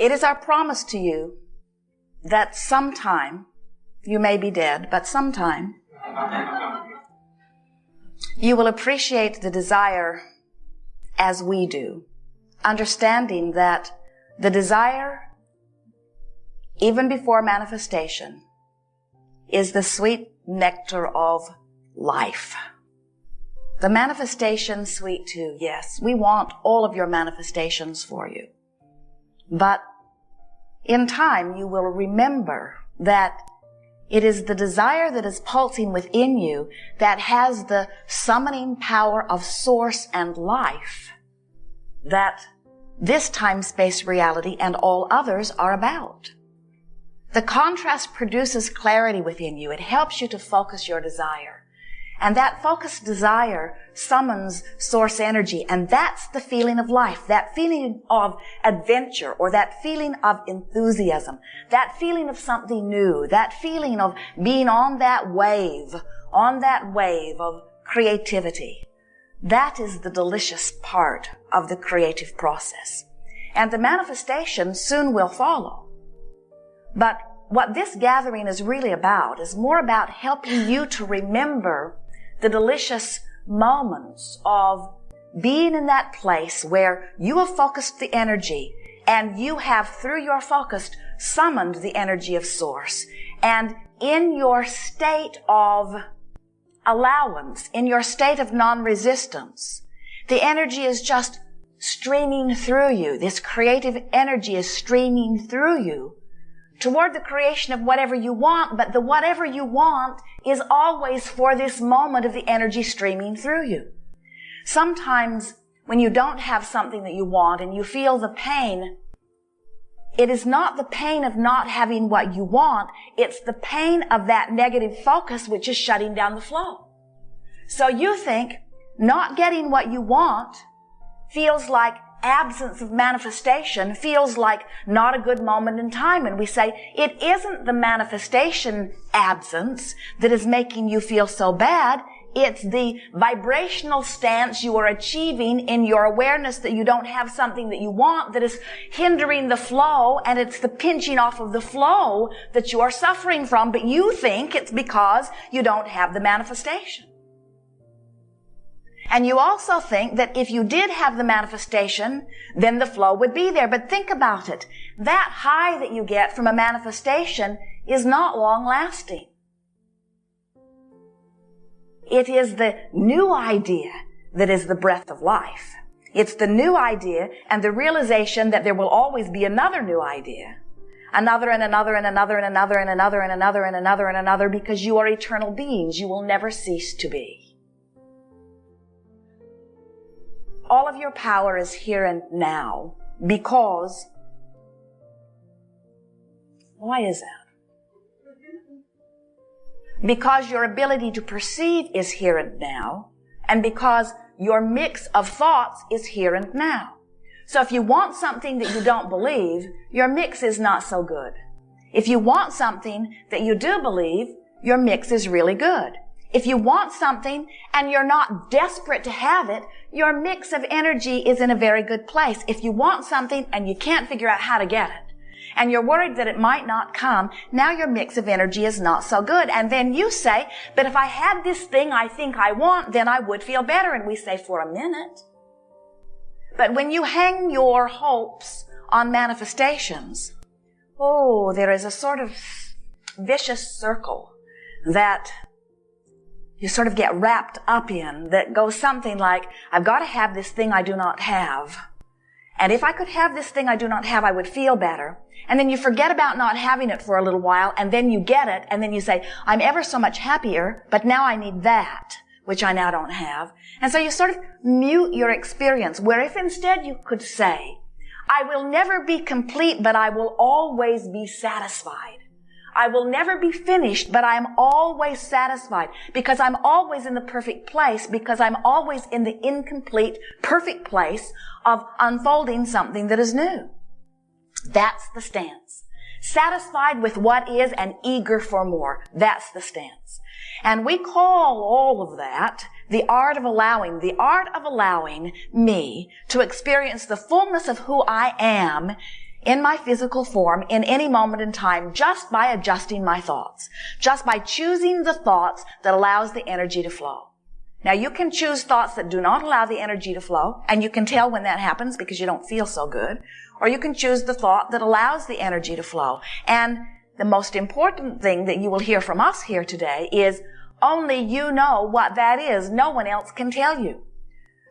It is our promise to you that sometime, you may be dead, but sometime, you will appreciate the desire as we do, understanding that the desire, even before manifestation, is the sweet nectar of life. The manifestation sweet too, yes. We want all of your manifestations for you. But in time, you will remember that it is the desire that is pulsing within you that has the summoning power of source and life that this time-space reality and all others are about. The contrast produces clarity within you. It helps you to focus your desire. And that focused desire summons source energy. And that's the feeling of life, that feeling of adventure, or that feeling of enthusiasm, that feeling of something new, that feeling of being on that wave of creativity. That is the delicious part of the creative process. And the manifestation soon will follow. But what this gathering is really about is more about helping you to remember the delicious moments of being in that place where you have focused the energy and you have, through your focus, summoned the energy of source. And in your state of allowance, in your state of non-resistance, the energy is just streaming through you. This creative energy is streaming through you toward the creation of whatever you want, but the whatever you want is always for this moment of the energy streaming through you. Sometimes when you don't have something that you want and you feel the pain, it is not the pain of not having what you want, it's the pain of that negative focus which is shutting down the flow. So you think not getting what you want feels like absence of manifestation, feels like not a good moment in time. And we say, it isn't the manifestation absence that is making you feel so bad. It's the vibrational stance you are achieving in your awareness that you don't have something that you want that is hindering the flow, and it's the pinching off of the flow that you are suffering from, but you think it's because you don't have the manifestation. And you also think that if you did have the manifestation, then the flow would be there. But think about it. That high that you get from a manifestation is not long lasting. It is the new idea that is the breath of life. It's the new idea and the realization that there will always be another new idea. Another and another and another and another and another and another and another and another, because you are eternal beings. You will never cease to be. All of your power is here and now because, why is that? Because your ability to perceive is here and now, and because your mix of thoughts is here and now. So if you want something that you don't believe, your mix is not so good. If you want something that you do believe, your mix is really good. If you want something and you're not desperate to have it, your mix of energy is in a very good place. If you want something and you can't figure out how to get it, and you're worried that it might not come, now your mix of energy is not so good. And then you say, but if I had this thing I think I want, then I would feel better. And we say, for a minute. But when you hang your hopes on manifestations, there is a sort of vicious circle that you sort of get wrapped up in that goes something like, I've got to have this thing I do not have. And if I could have this thing I do not have, I would feel better. And then you forget about not having it for a little while, and then you get it, and then you say, I'm ever so much happier, but now I need that, which I now don't have. And so you sort of mute your experience, where if instead you could say, I will never be complete, but I will always be satisfied. I will never be finished, but I am always satisfied, because I'm always in the perfect place, because I'm always in the incomplete, perfect place of unfolding something that is new. That's the stance. Satisfied with what is and eager for more. That's the stance. And we call all of that the art of allowing me to experience the fullness of who I am in my physical form in any moment in time just by adjusting my thoughts, just by choosing the thoughts that allows the energy to flow. Now, you can choose thoughts that do not allow the energy to flow, and you can tell when that happens because you don't feel so good, or you can choose the thought that allows the energy to flow. And the most important thing that you will hear from us here today is only you know what that is. No one else can tell you.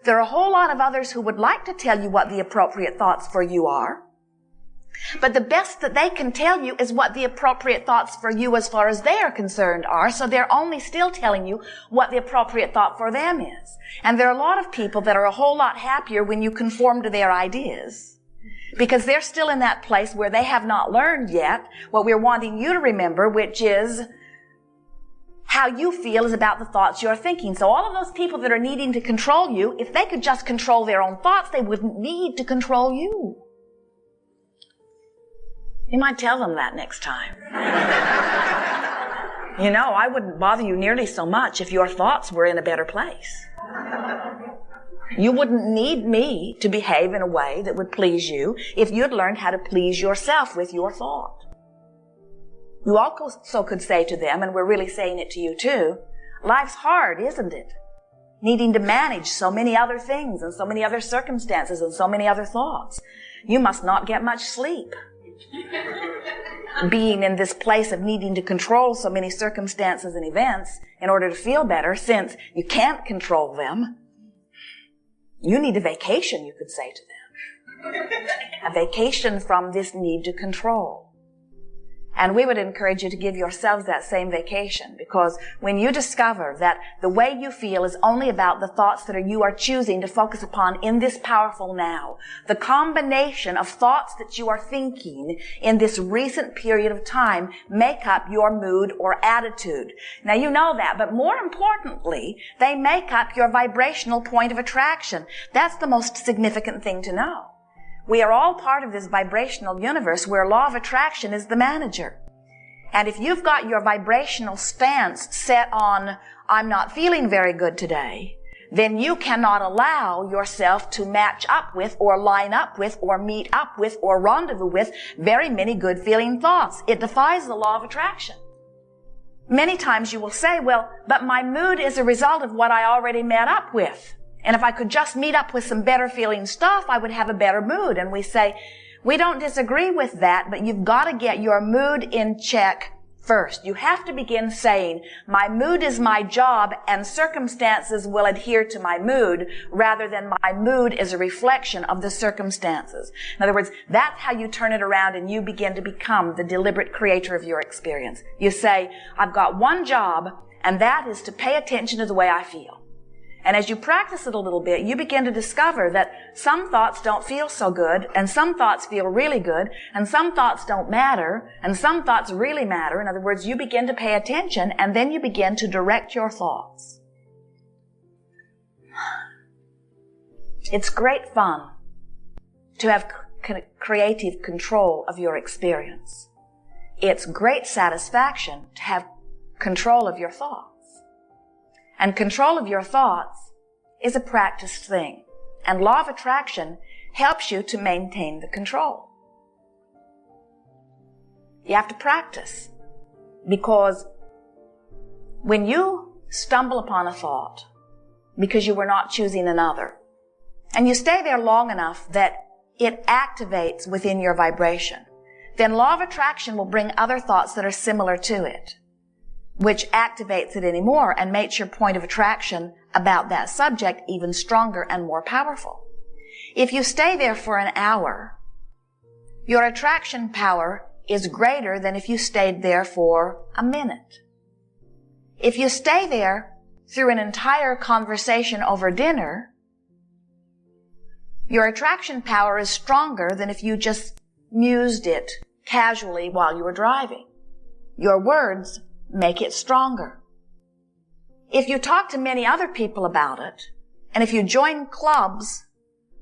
There are a whole lot of others who would like to tell you what the appropriate thoughts for you are, but the best that they can tell you is what the appropriate thoughts for you as far as they are concerned are, so they're only still telling you what the appropriate thought for them is. And there are a lot of people that are a whole lot happier when you conform to their ideas, because they're still in that place where they have not learned yet what we're wanting you to remember, which is how you feel is about the thoughts you're thinking. So all of those people that are needing to control you, if they could just control their own thoughts, they wouldn't need to control you. You might tell them that next time. You know, I wouldn't bother you nearly so much if your thoughts were in a better place. You wouldn't need me to behave in a way that would please you if you'd learned how to please yourself with your thought. You also could say to them, and we're really saying it to you too, life's hard, isn't it? Needing to manage so many other things and so many other circumstances and so many other thoughts. You must not get much sleep. Being in this place of needing to control so many circumstances and events in order to feel better, since you can't control them, you need a vacation, you could say to them. A vacation from this need to control. And we would encourage you to give yourselves that same vacation, because when you discover that the way you feel is only about the thoughts that you are choosing to focus upon in this powerful now, the combination of thoughts that you are thinking in this recent period of time make up your mood or attitude. Now you know that, but more importantly, they make up your vibrational point of attraction. That's the most significant thing to know. We are all part of this vibrational universe where law of attraction is the manager. And if you've got your vibrational stance set on, I'm not feeling very good today, then you cannot allow yourself to match up with or line up with or meet up with or rendezvous with very many good feeling thoughts. It defies the law of attraction. Many times you will say, well, but my mood is a result of what I already met up with. And if I could just meet up with some better feeling stuff, I would have a better mood. And we say, we don't disagree with that, but you've got to get your mood in check first. You have to begin saying, my mood is my job and circumstances will adhere to my mood, rather than my mood is a reflection of the circumstances. In other words, that's how you turn it around and you begin to become the deliberate creator of your experience. You say, I've got one job, and that is to pay attention to the way I feel. And as you practice it a little bit, you begin to discover that some thoughts don't feel so good, and some thoughts feel really good, and some thoughts don't matter, and some thoughts really matter. In other words, you begin to pay attention, and then you begin to direct your thoughts. It's great fun to have creative control of your experience. It's great satisfaction to have control of your thoughts. And control of your thoughts is a practiced thing. And law of attraction helps you to maintain the control. You have to practice. Because when you stumble upon a thought because you were not choosing another, and you stay there long enough that it activates within your vibration, then law of attraction will bring other thoughts that are similar to it, which activates it anymore and makes your point of attraction about that subject even stronger and more powerful. If you stay there for an hour, your attraction power is greater than if you stayed there for a minute. If you stay there through an entire conversation over dinner, your attraction power is stronger than if you just mused it casually while you were driving. Your words make it stronger. If you talk to many other people about it, and if you join clubs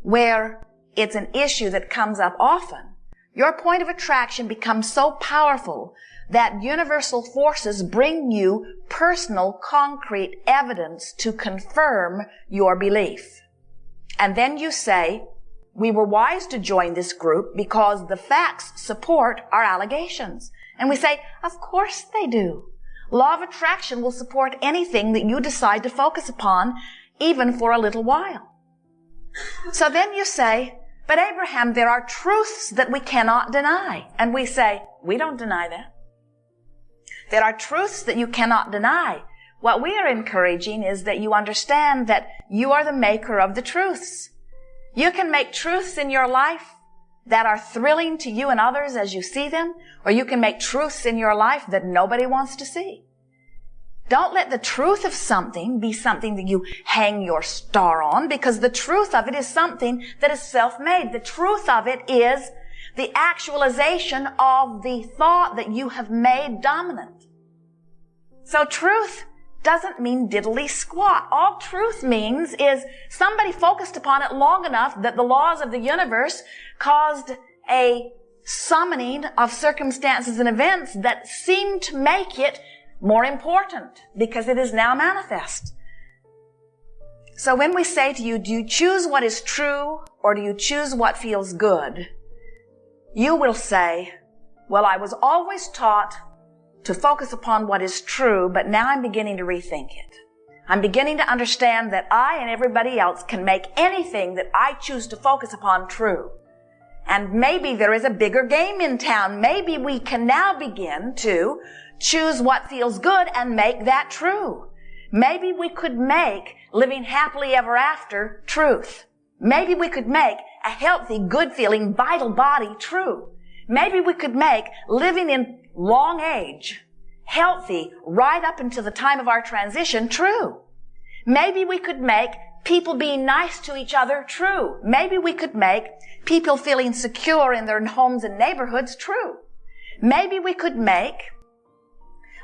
where it's an issue that comes up often, your point of attraction becomes so powerful that universal forces bring you personal, concrete evidence to confirm your belief. And then you say, we were wise to join this group because the facts support our allegations. And we say, of course they do. Law of attraction will support anything that you decide to focus upon, even for a little while. So then you say, but Abraham, there are truths that we cannot deny. And we say, we don't deny that. There are truths that you cannot deny. What we are encouraging is that you understand that you are the maker of the truths. You can make truths in your life that are thrilling to you and others as you see them, or you can make truths in your life that nobody wants to see. Don't let the truth of something be something that you hang your star on, because the truth of it is something that is self-made. The truth of it is the actualization of the thought that you have made dominant. So truth doesn't mean diddly squat. All truth means is somebody focused upon it long enough that the laws of the universe caused a summoning of circumstances and events that seem to make it more important because it is now manifest. So when we say to you, do you choose what is true or do you choose what feels good? You will say, well, I was always taught to focus upon what is true, but now I'm beginning to rethink it. I'm beginning to understand that I and everybody else can make anything that I choose to focus upon true. And maybe there is a bigger game in town. Maybe we can now begin to choose what feels good and make that true. Maybe we could make living happily ever after truth. Maybe we could make a healthy, good-feeling, vital body true. Maybe we could make living in long age, healthy, right up until the time of our transition true. Maybe we could make people being nice to each other true. Maybe we could make people feeling secure in their homes and neighborhoods true. Maybe we could make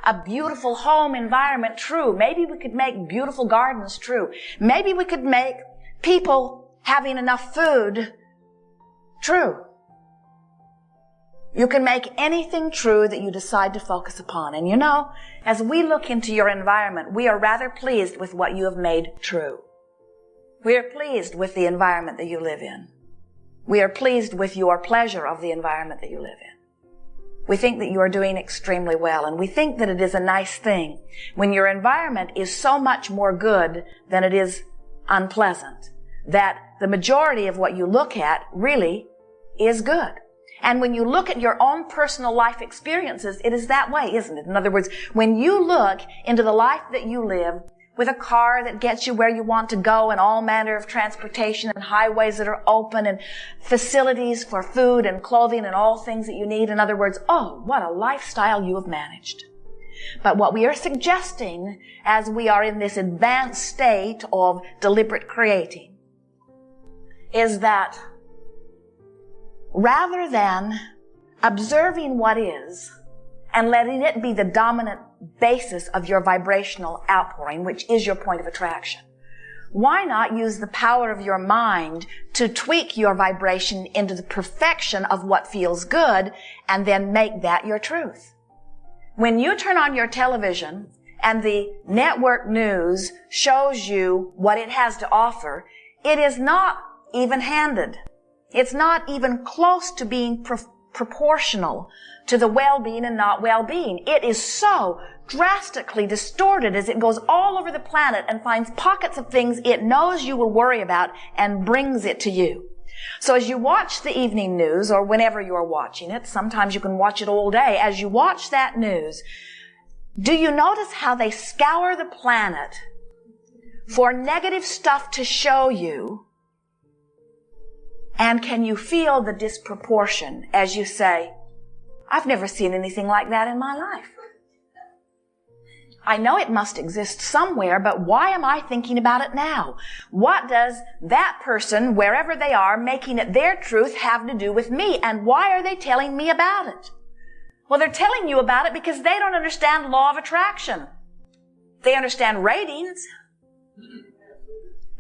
a beautiful home environment true. Maybe we could make beautiful gardens true. Maybe we could make people having enough food true. You can make anything true that you decide to focus upon. And you know, as we look into your environment, we are rather pleased with what you have made true. We are pleased with the environment that you live in. We are pleased with your pleasure of the environment that you live in. We think that you are doing extremely well, and we think that it is a nice thing when your environment is so much more good than it is unpleasant, that the majority of what you look at really is good. And when you look at your own personal life experiences, it is that way, isn't it? In other words, when you look into the life that you live with a car that gets you where you want to go and all manner of transportation and highways that are open and facilities for food and clothing and all things that you need. In other words, oh, what a lifestyle you have managed. But what we are suggesting as we are in this advanced state of deliberate creating is that rather than observing what is and letting it be the dominant basis of your vibrational outpouring, which is your point of attraction, why not use the power of your mind to tweak your vibration into the perfection of what feels good and then make that your truth? When you turn on your television and the network news shows you what it has to offer, it is not even-handed. It's not even close to being proportional to the well-being and not well-being. It is so drastically distorted as it goes all over the planet and finds pockets of things it knows you will worry about and brings it to you. So as you watch the evening news, or whenever you're watching it, sometimes you can watch it all day, as you watch that news, do you notice how they scour the planet for negative stuff to show you? And can you feel the disproportion as you say, I've never seen anything like that in my life. I know it must exist somewhere, but why am I thinking about it now? What does that person, wherever they are, making it their truth have to do with me? And why are they telling me about it? Well, they're telling you about it because they don't understand law of attraction. They understand ratings.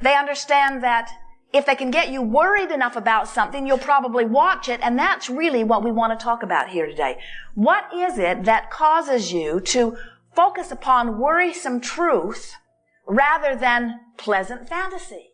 They understand that if they can get you worried enough about something, you'll probably watch it, and that's really what we want to talk about here today. What is it that causes you to focus upon worrisome truth rather than pleasant fantasy?